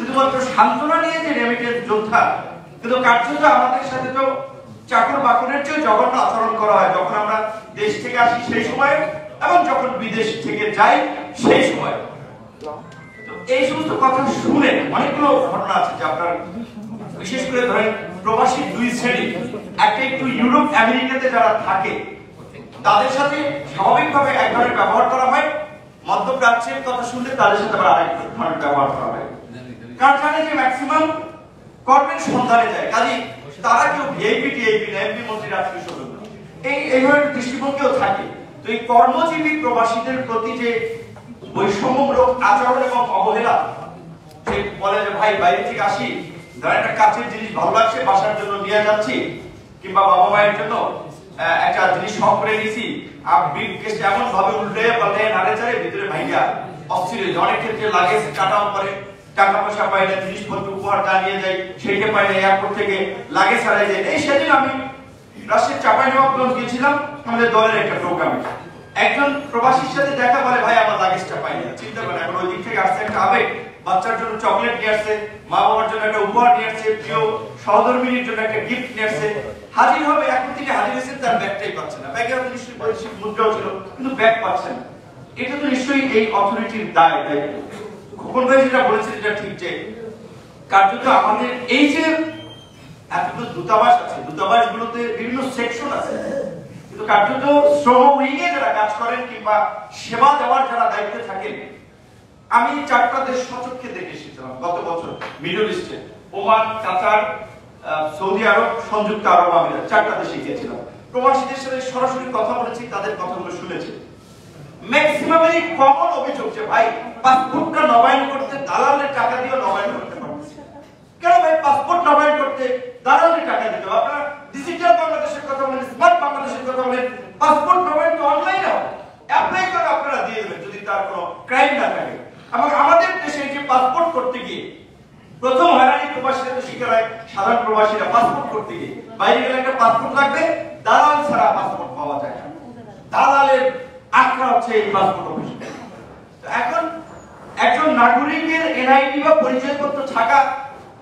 শুধুমাত্র সান্ত্বনা নিয়ে যে রেমিটেন্স যোদ্ধা, কিন্তু কার্যত আমাদের সাথে তো চাকর বাকরের চেয়ে জঘন্য আচরণ করা হয় যখন আমরা দেশ থেকে আসি সেই সময় এবং যখন বিদেশ থেকে যাই সেই সময়। এই সমস্ত কথা শুনে অনেকগুলো ঘটনা আছে যে আপনার বিশেষ করে ধরেন প্রবাসী দুই শ্রেণী, একটা একটু ইউরোপ আমেরিকাতে যারা থাকে তাদের সাথে স্বাভাবিকভাবে এক ধরনের ব্যবহার করা হয়, মধ্যপ্রাচ্যের কথা শুনলে তাদের সাথে আবার আরেক ধরনের ব্যবহার করা হয়। কারণ জানে যে ম্যাক্সিমাম কর্মের সন্ধানে যায়, কাজে তারা কেউ ভিআইপি টিআইপি না, এমপি মন্ত্রীর আত্মীয় স্বজন এই ধরনের দৃষ্টিভঙ্গিও থাকে। তো এই কর্মজীবী প্রবাসীদের প্রতি যে বৈষম্যমূলক আচরণ এবং অবহেলা, যে বলে যে ভাই বাইরে থেকে আসি, ধর একটা কাছের জিনিস ভালো লাগছে বাসার জন্য নিয়ে যাচ্ছি, কিংবা বাবা মায়ের জন্য একটা জিনিস শখ করে নিয়েছি, আর ব্রিফকেসটা এমন ভাবে উল্টে পাল্টে নাড়ে চাড়ে ভিতরে ভাইয়া অস্থির হয়ে যায়। অনেক ক্ষেত্রে লাগেজ কাটাও করে, টাকা পয়সা পাই না, জিনিসপত্র উপহার যা নিয়ে যাই সেইটা পাই না, এয়ারপোর্ট থেকে লাগেজ হারিয়ে যায়। এই সেদিন আমি রাজশাহীর চাঁপাইনবাবগঞ্জ গেছিলাম আমাদের দলের একটা প্রোগ্রামে, একজন প্রবাসীর সাথে দেখা, বলে ভাই আমার লাগেজটা পাই না। চিন্তা করেন, এখন ওই দিক থেকে আসছে একটা আবেগ, বাচ্চার জন্য চকলেট নিয়ে আসছে, মা বাবার জন্য একটা উপহার নিয়ে আসছে, প্রিয় সহধর্মিনীর জন্য একটা গিফট নিয়ে আসছে, হাজির হবে, এখন থেকে হাজির হয়েছে, তার ব্যাগটাই পাচ্ছে না। ব্যাগে হয়তো নিশ্চয়ই বৈদেশিক মুদ্রাও ছিল, কিন্তু ব্যাগ পাচ্ছে না। এটা তো নিশ্চয়ই এই অথরিটির দায়। তাই খোকন ভাই যেটা বলেছে এটা ঠিক, যে কার্যত আমাদের এই যে এতগুলো দূতাবাস আছে, দূতাবাসগুলোতে বিভিন্ন সেকশন আছে, কিন্তু কার্যত শ্রম উইংয়ে যারা কাজ করেন কিংবা সেবা দেওয়ার যারা দায়িত্বে থাকেন, আমি 4টা দেশ সচক্ষে দেখে এসেছিলাম গত বছর মিডল ইস্টে, ওমান, কাতার, সৌদি আরব, সংযুক্ত আরব আমিরাত, 4টা দেশে গিয়েছিলাম। প্রবাসীদের সাথে সরাসরি কথা বলেছি, তাদের কথাগুলো শুনেছি। ম্যাক্সিমামলি কমন অভিযোগ যে ভাই পাসপোর্টটা নবায়ন করতে দালালের টাকা দিয়ে নবায়ন করতে পারছি। কেন ভাই পাসপোর্ট নবায়ন করতে দালালের টাকা দিতে হবে? আপনারা ডিজিটাল বাংলাদেশের কথা বলেন, স্মার্ট বাংলাদেশের কথা বলেন, পাসপোর্ট নবায়ন তো অনলাইনে হবে, অ্যাপ্লাই করে আপনারা দিয়ে দেবেন যদি তার কোনো ক্রাইম না থাকে। এবং আমাদের দেশে যে পাসপোর্ট করতে গিয়ে প্রথম হয়রানি প্রবাসীরা তো শিকার হয়, সাধারণ প্রবাসীরা পাসপোর্ট করতে গিয়ে বাইরে গেলে একটা পাসপোর্ট লাগবে, দালাল ছাড়া পাসপোর্ট পাওয়া যায় না, দালালের আখড়া হচ্ছে এই পাসপোর্ট অফিস। এখন একজন নাগরিকের এনআইডি বা পরিচয়পত্র থাকা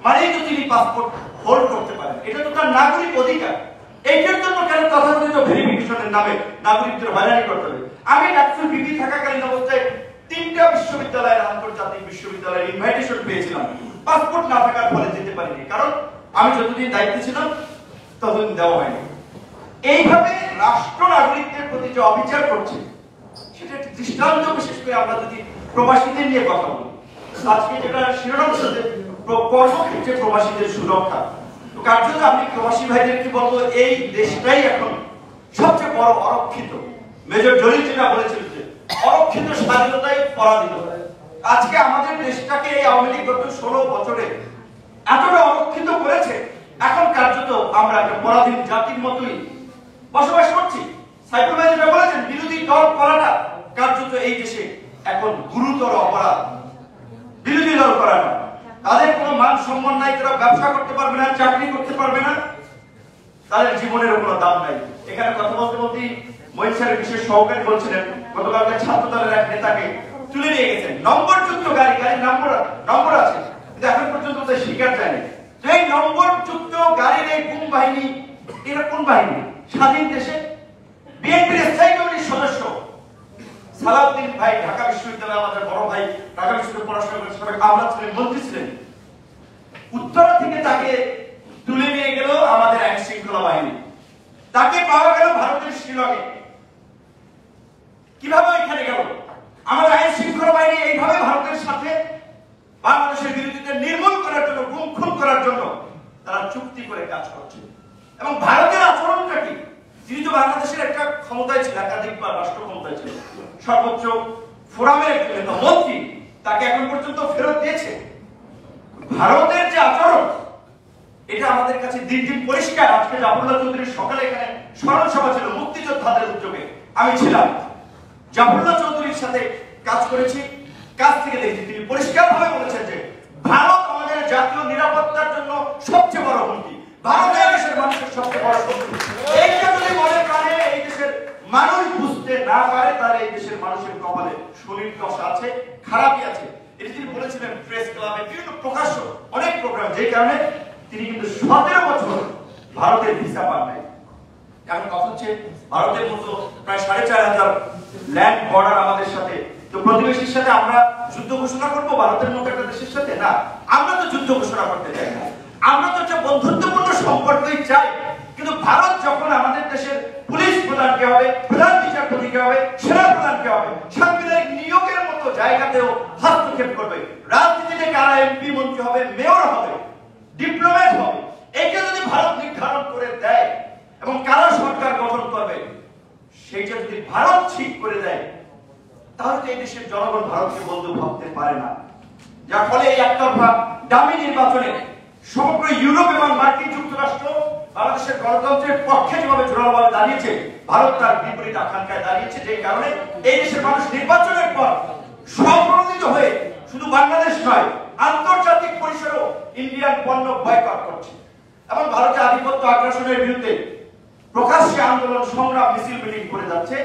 মানেই তো তিনি পাসপোর্ট হোল্ড করতে পারেন, এটা তো তার নাগরিক অধিকার। এইটার জন্য কেন তথাকথিত ভেরিফিকেশনের নামে নাগরিকদের হয়রানি করতে হবে? আমি ডাক্তার বিবি থাকাকালীন অবস্থায় 3টা বিশ্ববিদ্যালয়ের, আন্তর্জাতিক বিশ্ববিদ্যালয়ের ইনভাইটেশন পেয়েছিলাম, পাসপোর্ট না থাকার ফলে যেতে পারিনি, কারণ আমি যতদিন দায়িত্বে ছিলাম ততদিন দেওয়া হয়নি। এইভাবে রাষ্ট্র নাগরিকদের প্রতি যে অবিচার করছে সেটা একটি দৃষ্টান্ত। বিশেষ করে আমরা যদি প্রবাসীদের নিয়ে কথা বলি, আজকে যেটা শিরোনাম সাথে কর্মক্ষেত্রে প্রবাসীদের সুরক্ষা, কার্যত আমি প্রবাসী ভাইদেরকে বলবো এই দেশটাই এখন সবচেয়ে বড় অরক্ষিত। মেজর জলিল যেটা বলেছিল যে অরক্ষিত স্বাধীনতায় পরাধীনতা। আজকে আমাদের দেশটাকে এই আওয়ামী লীগ গত 16 বছরে এতটা অরক্ষিত করেছে, এখন কার্যত আমরা একটা পরাধীন জাতির মতোই বসবাস করছি। সাইফুল ভাই যেটা বলেছেন, বিরোধী দল করাটা কার্যত এই দেশে এখন গুরুতর অপরাধ। বিরোধী দল করাটা, তাদের কোনো মান সম্মান নাই, তারা ব্যবসা করতে পারবে না, চাকরি করতে পারবে না, তাদের জীবনের কোনো দাম নাই। এখানে কথা বলতে বলতে মহিন স্যারের বিশেষ সহকারী বলছিলেন, গতকালকে ছাত্র দলের এক নেতাকে তুলে নিয়ে গেছেন, নম্বরযুক্ত গাড়ির নম্বর আছে, কিন্তু এখন পর্যন্ত তাদের শিকার যায়নি। তো এই নম্বরযুক্ত গাড়ির এই কোন বাহিনী, এরা কোন বাহিনী? স্বাধীন দেশে বিএনপির স্থায়ী কমিটির সদস্য সালাউদ্দিন ভাই, ঢাকা বিশ্ববিদ্যালয়ে আমাদের বড় ভাই, ঢাকা বিশ্ববিদ্যালয়ে পড়াশোনা করেছেন, আমরা ছিলেন, মন্ত্রী ছিলেন, উত্তরা থেকে তাকে তুলে নিয়ে গেল আমাদের আইন শৃঙ্খলা বাহিনী, তাকে পাওয়া গেল ভারতের শিলংয়ে। কিভাবে এখানে গেল? আমাদের আইন শৃঙ্খলা বাহিনী এইভাবে ভারতের সাথে বাংলাদেশের বিরোধীদের নির্মূল করার জন্য, গুম খুন করার জন্য তারা চুক্তি করে কাজ করছে। এবং ভারতের আচরণটা কি? যিনি তো বাংলাদেশের একটা ক্ষমতায় ছিল, একাধিকবার রাষ্ট্র ক্ষমতায় ছিল, সর্বোচ্চ ফোরামের একজন মন্ত্রী, তাকে এখন পর্যন্ত ফেরত দিয়েছে। ভারতের যে আচরণ, এটা আমাদের কাছে দিন দিন পরিষ্কার। আজকে জাফরুল্লাহ চৌধুরীর সকালে এখানে স্মরণ সভা ছিল মুক্তিযোদ্ধাদের উদ্যোগে, আমি ছিলাম, জাফরুল্লাহ চৌধুরীর সাথে কাজ করেছি, কাজ থেকে দেখছি তিনি পরিষ্কারভাবে বলেছেন যে ভারত আমাদের জাতীয় নিরাপত্তার জন্য সবচেয়ে বড় হুমকি, ভারত এই দেশের মানুষের সবচেয়ে বড় হুমকি। এইটা যদি মনে প্রাণে এই দেশের মানুষ বুঝতে না পারে, তার এই দেশের মানুষের কপালে শরীর দশা আছে, খারাপই আছে। এটা তিনি ফেলেছিলেন প্রেস ক্লাবে, বিভিন্ন প্রকাশ্য অনেক প্রোগ্রাম, যে কারণে তিনি কিন্তু 17 বছর ভারতের ভিসা পান নাই। এখন কথা হচ্ছে ভারতের মতো প্রায় 4500 ল্যান্ড বর্ডার আমাদের সাথে, তো প্রতিবেশীর সাথে আমরা যুদ্ধ ঘোষণা করবো ভারতের মতো একটা দেশের সাথে? না, আমরা তো যুদ্ধ ঘোষণা করতে চাই না, আমরা তো একটা বন্ধুত্বপূর্ণ সম্পর্কই চাই। কিন্তু ভারত যখন আমাদের দেশের পুলিশ প্রধানকে হবে, প্রধান বিচারপতিকে হবে, সেনা প্রধানকে হবে, সাংবিধানিক নিয়োগের মতো জায়গাতেও হস্তক্ষেপ করবে, রাজনীতিতে কারা এমপি মন্ত্রী হবে, মেয়র হবে, ডিপ্লোম্যাট হবে, এটা যদি ভারত নির্ধারণ করে দেয় এবং কারা সরকার গঠন করবে সেইটা যদি ভারত ঠিক করে দেয়, তাহলে তো এই দেশের জনগণ ভারতকে বন্ধু ভাবতে পারে না। যার ফলে এই একতরফা দামি নির্বাচনে সমগ্র ইউরোপ এবং মার্কিন যুক্তরাষ্ট্র বাংলাদেশের গণতন্ত্রের পক্ষে যেভাবে জোরালোভাবে দাঁড়িয়েছে, ভারত তার বিপরীত আকাঙ্ক্ষায় দাঁড়িয়েছে, যে কারণে এই দেশের মানুষ নির্বাচনের পর স্বপ্রণোদিত হয়ে শুধু বাংলাদেশ নয়, আন্তর্জাতিক পরিসরেও ইন্ডিয়ান পণ্য বয়কট করছে এবং ভারতের আধিপত্য আগ্রাসনের বিরুদ্ধে প্রকাশ্যে আন্দোলন, সংগ্রাম, মিছিল, মিটিং করে যাচ্ছে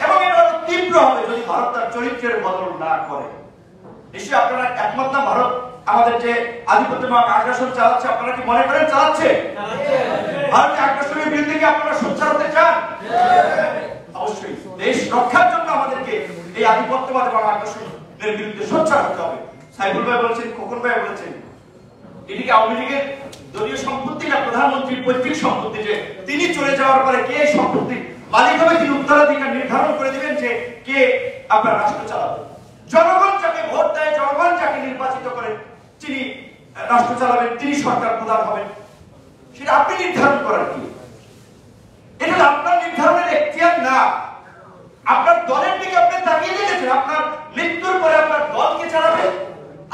এবং এটা আরো তীব্র হবে যদি ভারত তার চরিত্রের বদল না করে। নিশ্চয়ই আপনারা একমত না ভারত আমাদের যে আধিপত্যমূলক আগ্রাসন চালাচ্ছে, আপনারা কি মনে করেন চালাচ্ছে? ভারতের আগ্রাসনের বিরুদ্ধে কি আপনারা সোচ্চার হতে চান? অবশ্যই দেশ রক্ষার জন্য আমাদেরকে এই আধিপত্যবাদ এবং আগ্রাসনের বিরুদ্ধে সোচ্চার হতে হবে। সাইফুল ভাই বলেছেন, খোকন ভাই বলেছেন, এটি কি আওয়ামী লীগের দলীয় সম্পত্তি না প্রধানমন্ত্রীর পৈতৃক সম্পত্তি, যে তিনি চলে যাওয়ার পরে কে সম্পত্তি মালিক হবে, তিনি উত্তরাধিকার নির্ধারণ করে দিবেন যে কে আপনার রাষ্ট্র চালাবে। জনগণ যাকে ভোট দেয়, জনগণ যাকে নির্বাচিত করে তিনি রাষ্ট্র চালাবেন, তিনি সরকার প্রধান হবেন, সেটা আপনি নির্ধারণ করার কি? এটা আপনার নির্ধারণের এখতিয়ার না। আপনার দলের দিকে আপনি তাকিয়ে দেখেছেন, আপনার মৃত্যুর পরে আপনার দলকে চালাবে।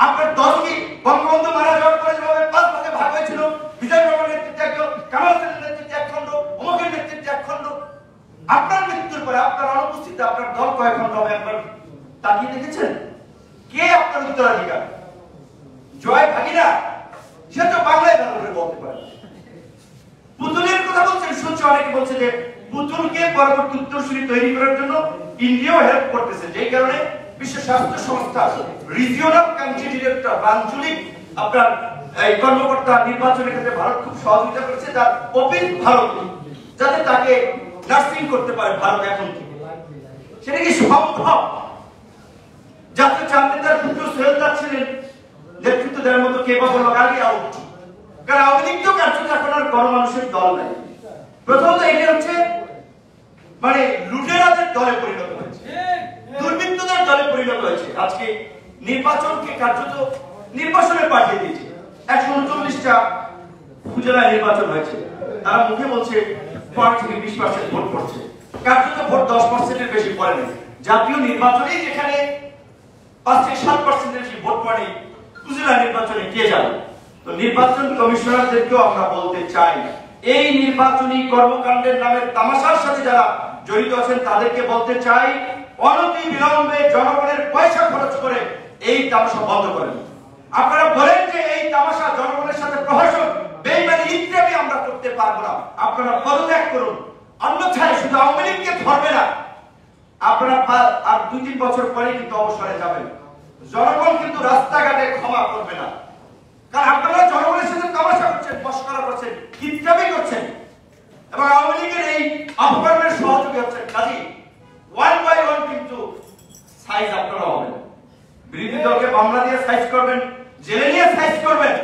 আপনার দল কি বঙ্গবন্ধু মারা যাওয়ার পরে যেভাবে 5 ভাগে ভাগ হয়েছিল, বিজয় রহমানের নেতৃত্বে এক খণ্ড, কামাল হোসেনের নেতৃত্বে এক খণ্ড, অমুকের নেতৃত্বে এক খণ্ড, আপনার মৃত্যুর পরে আপনার অনুপস্থিতিতে আপনার দল কয় খণ্ড হবে একবার তাকিয়ে দেখেছেন? কে আপনার উত্তরাধিকার? জয় ভাগিনা সে তো বাংলায় ভালো করে বলতে পারে। পুতুলের কথা বলছেন, শুনছি অনেকে বলছে যে পুতুলকে পরবর্তী উত্তরসূরি তৈরি করার জন্য ইন্ডিয়াও হেল্প করতেছে, যেই কারণে বিশ্ব স্বাস্থ্য সংস্থা রিজিওনাল কান্ট্রি ডিরেক্টর বা আঞ্চলিক আপনার এই কর্মকর্তা নির্বাচনের ক্ষেত্রে ভারত খুব সহযোগিতা করেছে, তার অফিস ভারত, যাতে তাকে নার্সিং করতে পারে ভারত এখন থেকে। সেটা কি সম্ভব? জাতীয় চাঁদে তার পুত্র সোহেল দাস ছিলেন নেতৃত্ব দেওয়ার মতো কে বা বলো আগে আউট, কারণ আওয়ামী লীগ তো কার্যত এখন আর গণমানুষের দল নাই। প্রথমত এটা হচ্ছে মানে লুটেরাদের দলে পরিণত হয়েছে, দুর্বৃত্তদের দলে পরিণত হয়েছে। আজকে নির্বাচনকে কার্যত নির্বাচনে পাঠিয়ে দিয়েছে। 139টা উপজেলায় নির্বাচন হয়েছে, তারা মুখে বলছে 5 থেকে 20% ভোট পড়ছে, কার্যত ভোট 10%-এর বেশি পড়ে না। জাতীয় নির্বাচনে যেখানে 5 থেকে 7%-এর বেশি ভোট পড়ে, উপজেলা নির্বাচনে কে যাবে? তো নির্বাচন কমিশনারদেরকেও আমরা বলতে চাই, এই নির্বাচনী কর্মকাণ্ডের নামে তামাশার সাথে যারা জড়িত আছেন তাদেরকে বলতে চাই, অনতি বিলম্বে জনগণের পয়সা খরচ করে এই তামাশা বন্ধ করেন। আপনারা বলেন যে এই তামাশা জনগণের সাথে প্রহসন, বেইমানি, ইত্যাদি আমরা করতে পারবো না, আপনারা পদত্যাগ করুন, অন্যথায় শুধু আওয়ামী লীগকে ধরবে না, আপনারা আর 2-3 বছর পরে কিন্তু অবসরে যাবেন। জনগণ কিন্তু রাস্তাঘাটে ক্ষমা করবে না, কারণ আপনারা জনগণের সাথে তামাশা করছেন, মশকরা করছেন, ইত্যাদি করছেন এবং আওয়ামী লীগের এই অপকর্মের সহযোগী হচ্ছেন। কাজী 1 by 1 কিন্তু সাইজ আপনারা হবেন, বিরোধী দলকে মামলা দিয়ে সাইজ করবেন, জেলে নিয়ে সাইজ করবেন।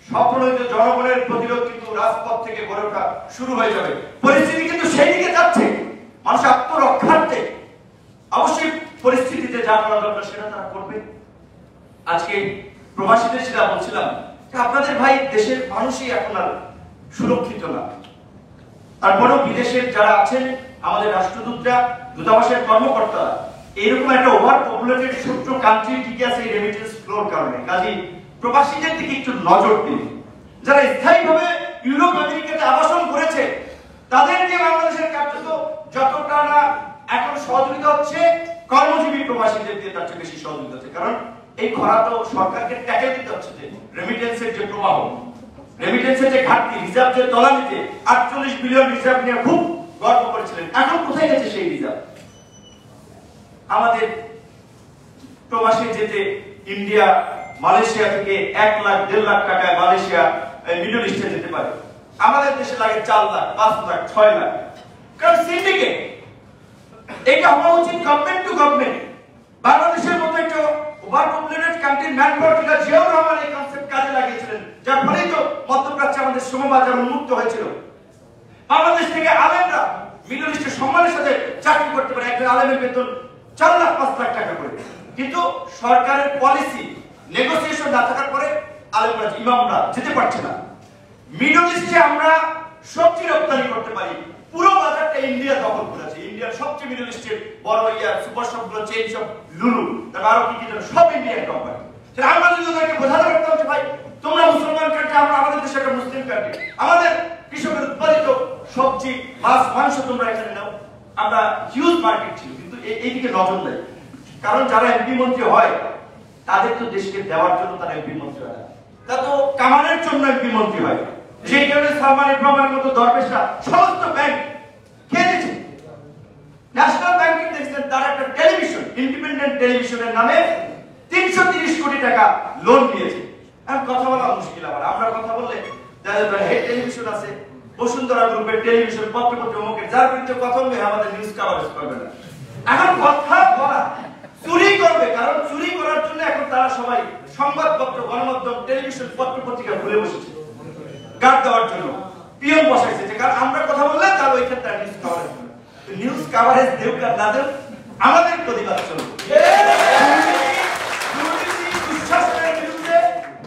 সফল হইতে জনগণের প্রতিরোধ কিন্তু রাজপথ থেকে গড়ে ওঠা শুরু হয়ে যাবে। পরিস্থিতি কিন্তু সেই দিকে যাচ্ছে, মানুষ আত্মরক্ষার্থে অবশ্যই পরিস্থিতিতে যা করা দরকার সেটা তারা করবে। আজকে প্রবাসীদের সেটা বলছিলাম যে আপনাদের ভাই দেশের মানুষই এখন আর সুরক্ষিত না। তারপরেও বিদেশের যারা আছেন, আমাদের রাষ্ট্রদূতরা, দূতাবাসের কর্মকর্তারা, এইরকম একটা ওভার পপুলেটেড ছোট্ট কান্ট্রি টিকে আছে এই রেমিটেন্স ফ্লোর কারণে। কাজী প্রবাসীদের দিকে একটু নজর দিন। যারা স্থায়ীভাবে ইউরোপ আমেরিকাতে আবাসন করেছে তাদেরকে বাংলাদেশের কার্যত যতটা না এখন সহযোগিতা হচ্ছে, কর্মজীবী প্রবাসীদের দিয়ে তার চেয়ে বেশি সহযোগিতা হচ্ছে। কারণ এই খরা তো সরকারকে ট্যাকেল দিতে হচ্ছে, যে রেমিটেন্সের যে প্রবাহ, রেমিটেন্সের যে ঘাটতি, রিজার্ভ যে তলানিতে 48 বিলিয়ন রিজার্ভ নিয়ে খুব গর্ব করেছিলেন, এখন কোথায় গেছে সেই রিজার্ভ? আমাদের প্রবাসে যেতে ইন্ডিয়া মালয়েশিয়া থেকে 1 লাখ 1.5 লাখ টাকায় মালয়েশিয়া মিডল ইস্টে যেতে পারে। আমাদের দেশে লাগে 4 লাখ 5 লাখ 6 লাখ। কারণ সিন্ডিকেট, এটা হওয়া উচিত গভর্নমেন্ট টু গভর্নমেন্ট। বাংলাদেশের মতো একটা ওভার পপুলেটেড কান্ট্রির ম্যানপাওয়ার ফিগার জিয়াউর রহমান এই কনসেপ্ট কাজে লাগিয়েছিলেন, যার ফলেই তো মধ্যপ্রাচ্যে আমাদের শ্রম বাজার উন্মুক্ত হয়েছিল। বাংলাদেশ থেকে আলেমরা মিডল ইস্টে সম্মানের সাথে চাকরি করতে পারে, একজন আলেমের বেতন 4 লাখ 5 লাখ টাকা করে। কিন্তু সরকারের পলিসি নেগোসিয়েশন না থাকার পরে আলেমরা ইমামরা যেতে পারছে না। মিডল ইস্টে আমরা সবজি রপ্তানি করতে পারি, পুরো বাজারটা ইন্ডিয়া দখল করেছে। ইন্ডিয়ার সবচেয়ে মিডল ইস্টের বড় সুপার শপগুলো, চেইন শপ, লুলু, তারপর আরো কি সব ইন্ডিয়ান কোম্পানি। সেটা আমরা যদি ওদেরকে বোঝাতে পারতাম যে ভাই তোমরা মুসলমান কান্ট্রি, আমরা আমাদের দেশে একটা মুসলিম কান্ট্রি, আমাদের কৃষকের উৎপাদিত সবজি মাছ মাংস তোমরা এখানে নাও, আমরা হিউজ মার্কেট ছিল। কিন্তু এইদিকে নজর দেয়, কারণ যারা এমপি মন্ত্রী হয় তাদের তো দেশকে দেওয়ার জন্য তারা এমপি মন্ত্রী হয় না, তা তো কামানের জন্য এমপি মন্ত্রী হয়। যে কারণে সালমান ইব্রাহিমের মতো দরবেশরা সমস্ত ব্যাংক খেয়েছে। ন্যাশনাল ব্যাংকিং দেখছেন, তার একটা টেলিভিশন, ইন্ডিপেন্ডেন্ট টেলিভিশনের নামে 330 কোটি টাকা লোন দিয়েছে। এখন কথা বলা মুশকিল। আমরা কথা বললে হেড টেলিভিশন আছে, বসুন্ধরা গ্রুপের টেলিভিশন, পত্রপত্র অমুকের, যার বিরুদ্ধে কথা বলবে আমাদের নিউজ কভারেজ করবে না। এখন কথা বলা চুরি করবে, কারণ চুরি করার জন্য এখন তারা সবাই সংবাদপত্র, গণমাধ্যম, টেলিভিশন, পত্রপত্রিকা ভুলে বসেছে গার্ড দেওয়ার জন্য, পিয়ন বসাইছে। যে কারণ আমরা কথা বললে তার ওই ক্ষেত্রে নিউজ কভারেজ করবে। নিউজ কভারেজ দেব আর না দেব, আমাদের প্রতিবাদ চলবে।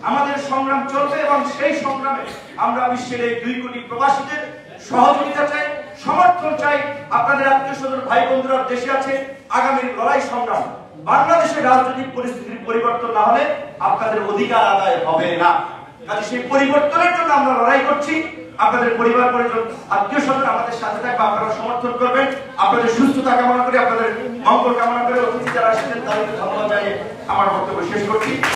আমাদের সংগ্রাম চলবে এবং সেই সংগ্রামে আমরা বিশ্বের এই 2 কোটি প্রবাসীদের সহযোগিতা চাই, সমর্থন চাই। আপনাদের আত্মীয় স্বজন ভাই বন্ধুরা দেশে আছে, আগামীর লড়াই সংগ্রাম, বাংলাদেশের রাজনৈতিক পরিস্থিতির পরিবর্তন না হলে আপনাদের অধিকার আদায় হবে না। কাজে সেই পরিবর্তনের জন্য আমরা লড়াই করছি। আপনাদের পরিবার পরিজন আত্মীয় স্বজন আমাদের সাথে থাকবে, আপনারা সমর্থন করবেন। আপনাদের সুস্থতা কামনা করে, আপনাদের মঙ্গল কামনা করে অতিথি যারা আসছেন তাদেরকে ধন্যবাদ জানিয়ে আমার বক্তব্য শেষ করছি।